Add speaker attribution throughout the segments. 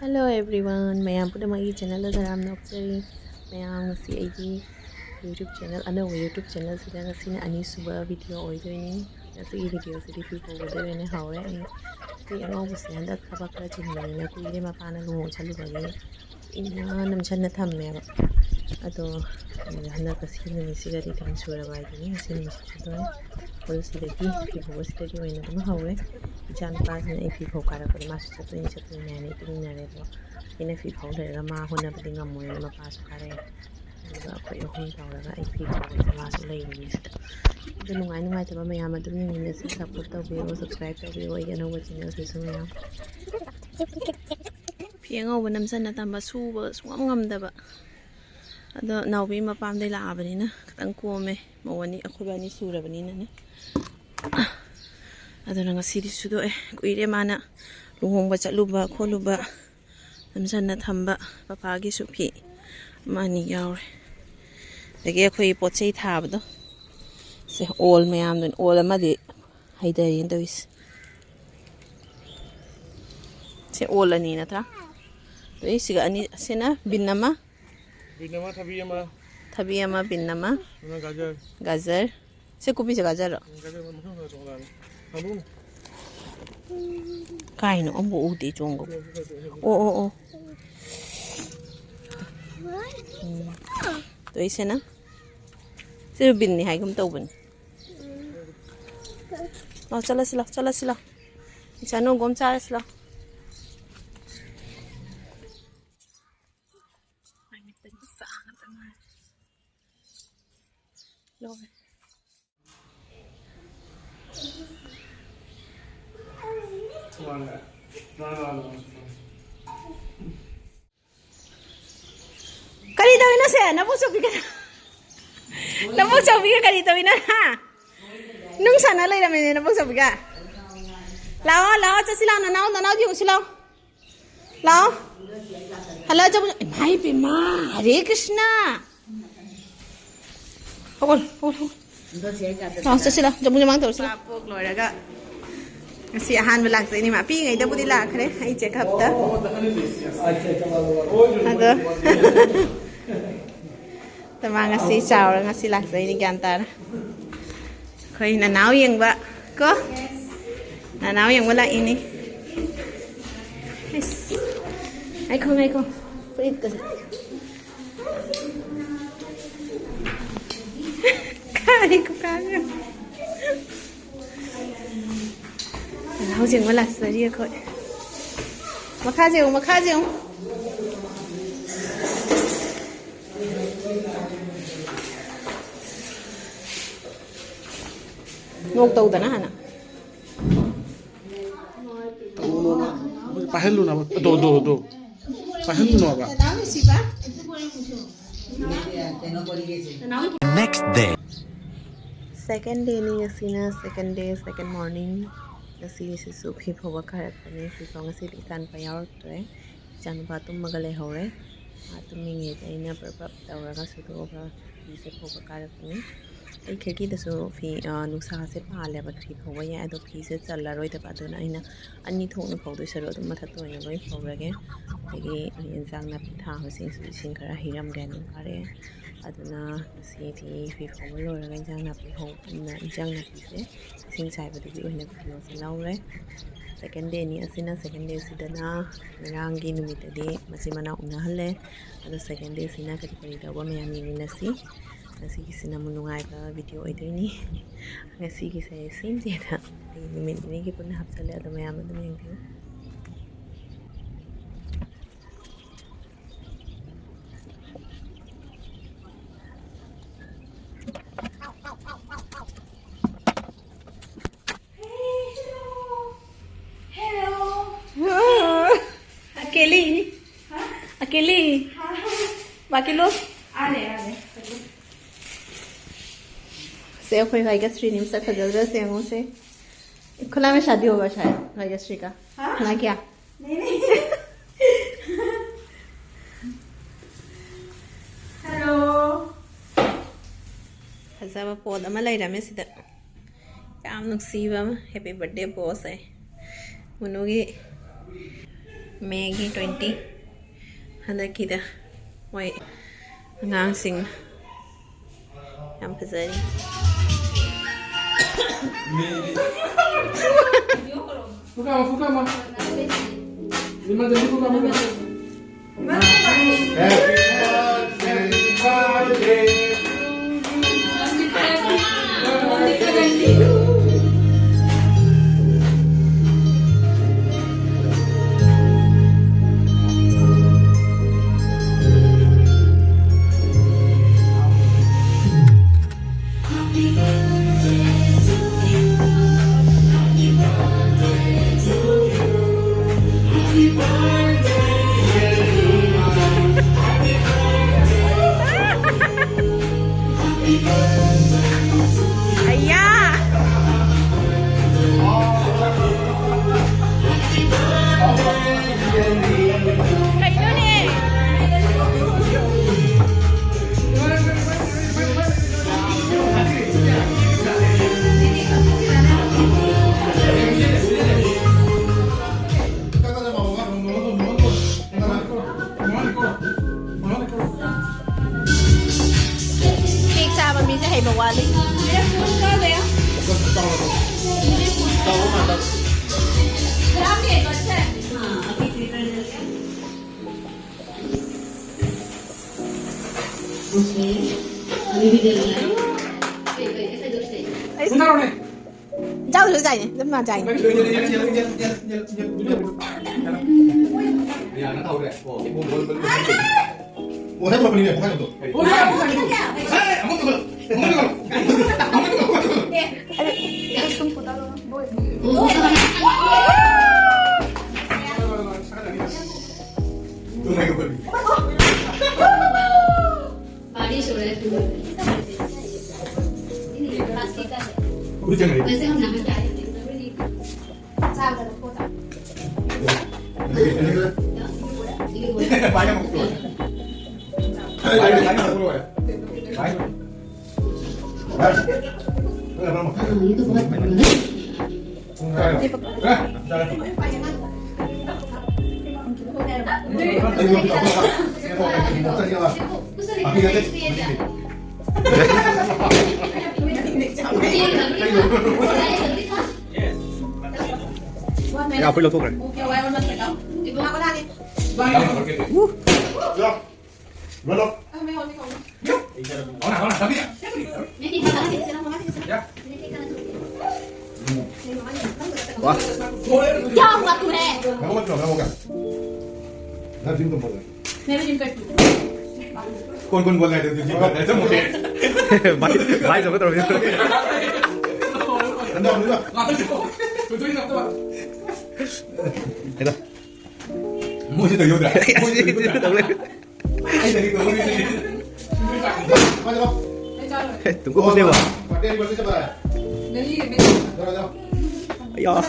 Speaker 1: Hello everyone, mayam puda magi channel da garam nokchari. Mayam ngasi aigi YouTube channel YouTube channel sida ngasi na ani suba video oidoini. Ngasi video sidi fi powder ne haure ai. Kui ango busi handak thaba kara chinbani na kui re mapana lumo chalu bagi. Ina namchan na thamme ba. Ado handak kasi namisi gari tan sura bai dini ngasi namisi chadoi. Wala sidagi fi powder sidagi oina dama haure. Jan pas na ifi pho kara ko ma chatoi na ne tumi na re do ina fi pho le ga ma hona badi ngam mo ma pa su kare ga ko yo hon taw ga ai fi pho ga ma su lai ni sta du nungai nungai ta ba ma ya ma dum ni ne support taw bi o subscribe taw bi o ya no wa channel se su ya fi ngo ba nam san na tam ba su ba su ngam da ba ado naw bi ma pam dai la abani na katang ko me mo wani akhuba ni sura bani na ne adana ngasidi sudo kuire mana luhongba chatluba kholuba namsanna thamba papagi suphi mani yaure dage khoi pochei thabdo se all mayam don all amadi haidari ndois se all ani natra to isiga ani sena binama thabiyama binama gajar se kubi se gajar kai no ambo uti chongo o to ise na se bin ni hai gum to bun no chala sila chano gom chara sila Loire Kari daw na siya, nabusog ka kari daw na ha. Nung sana lay namin nabusog ka. Lao, cha sila nanaw di sila. Lao. Hala jab mai pima, Hare Krishna. Hol. Cha sila, jab mang taw sila. Pok Loire ga. Kasi Ahanba lang sa ini ma pi ngai da budi Loikhre ai check up ta. Ado. Tama ngasi chào ra ngasi lak sa ini ganta. Khoi nanaw yang ba ko? Nanaw yang wala ini. Yes. Ai ko. Free ka. Kai ko kaya. Nanaw yang wala sa dia ko. Makajeng. Ngok tau da na hana.
Speaker 2: Pahelu na do. Pahelu na ba.
Speaker 3: Next day.
Speaker 1: Second day ni ngasina, second morning. Ngasi si suphi phawa kharat pani fi song si itan pa yaw tre. Chan ba tum magale hore. Atum mingi aina prap tawraga sudo ba se phawa kharat pani. Ai kheki da so fi nusa se pale ba thri phawa ya ado fi se challa roi da ba do na aina ani thong na phawdo saro dum matha to na loi phawrage. Agi insang na pitha ho sing khara hiram gan kare. Aduna si thi fi phawa lo ra insang na pi ho na insang na pi se sing sai ba di oina fi se laure. Second day ni asina second day sidana rangi numitadi Machimana unahalle ado second day sina kari da ba mayami ni nasi ngasi sina munungai ba video oidoini ngasi ki sai sim jeda numit ni ki pun hapsale ado mayam adum yang tiu अकेली बाकी लोग आ रहे से कोई भाई का श्री निम्स खजल रहे से अंगों से खुला में शादी होगा शायद भाई श्री का ना क्या नहीं हेलो फसावा पौध अमा लई रहा मैं सीधा काम नुक्सीबा हैप्पी बर्थडे बॉस है मुनुगी May 20 handakida moi angangsing yam fazari
Speaker 2: Fuka ma. Lima jadi fuka ma.
Speaker 1: Jauh dulu saja, cuma saja.
Speaker 3: वैसे हम नमक डालेंगे ये तो बहुत
Speaker 4: Ya, fui lo tuve.
Speaker 3: कौन बोल रहा है जिम कर रहा है मुझे भाई सब तरफ अंदर अंदर मुझे तो योद है मुझे तो ऐसे नहीं करोगे
Speaker 4: तुमको कौन देगा
Speaker 3: पटेल बोल के चला है नहीं जाओ जाओ
Speaker 4: यार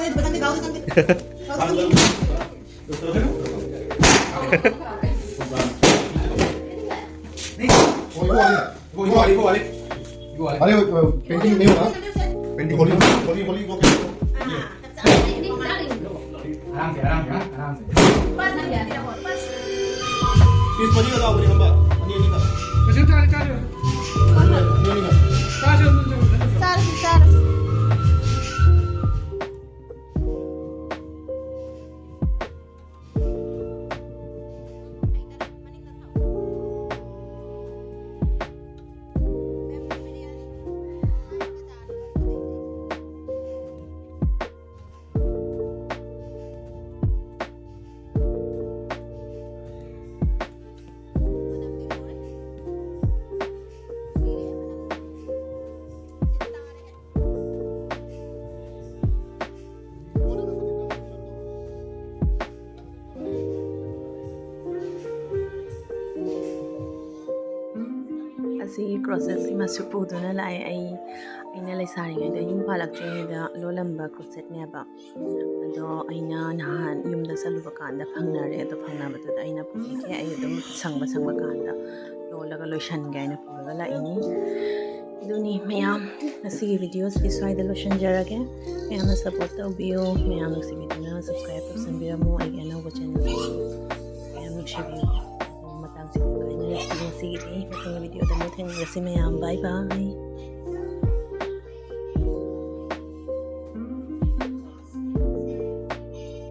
Speaker 3: अरे पेंटिंग नहीं होगा पेंटिंग होली होली होली वो आराम से किस बजी का जाओ हम अनि अनि का
Speaker 2: Kasi tayo.
Speaker 3: अनि का
Speaker 1: Asi crosses si masupu do na lai aina lai sari ngai da yum palak che da lolamba crosset ne ba ado aina nahan yum da salu ba kan da phangna re to phangna ba da aina pu ke ai dum sangba kan da lolaga lotion gai na pu ga la ini duni mayam asi videos bi swai da lotion jarage ꯃꯌꯥꯝꯅ support ꯇꯧꯕꯤꯌꯨ ꯃꯌꯥꯝ ꯅꯨꯡꯁꯤꯕꯤꯗꯨꯅ subscribe ꯇꯧꯁꯟꯕꯤꯔꯝꯃꯨ ꯑꯩꯒꯤ ꯑꯅꯧꯕ ꯆꯦꯅꯦꯜꯗꯁꯨ ꯃꯌꯥꯝ ꯅꯨꯡꯁꯤꯕꯤꯌꯨ ꯑꯗꯨ ꯃꯇꯥꯡꯁꯤꯗ ꯀꯥꯏꯅꯔꯁꯤ ꯉꯁꯤꯒꯤꯗꯤ ꯃꯊꯪꯒꯤ ꯚꯤꯗꯤꯑꯣꯗ ꯑꯃꯨꯛ ꯊꯦꯡꯅꯔꯁꯤ ꯃꯌꯥꯝ ꯕꯥꯏ ꯕꯥꯏ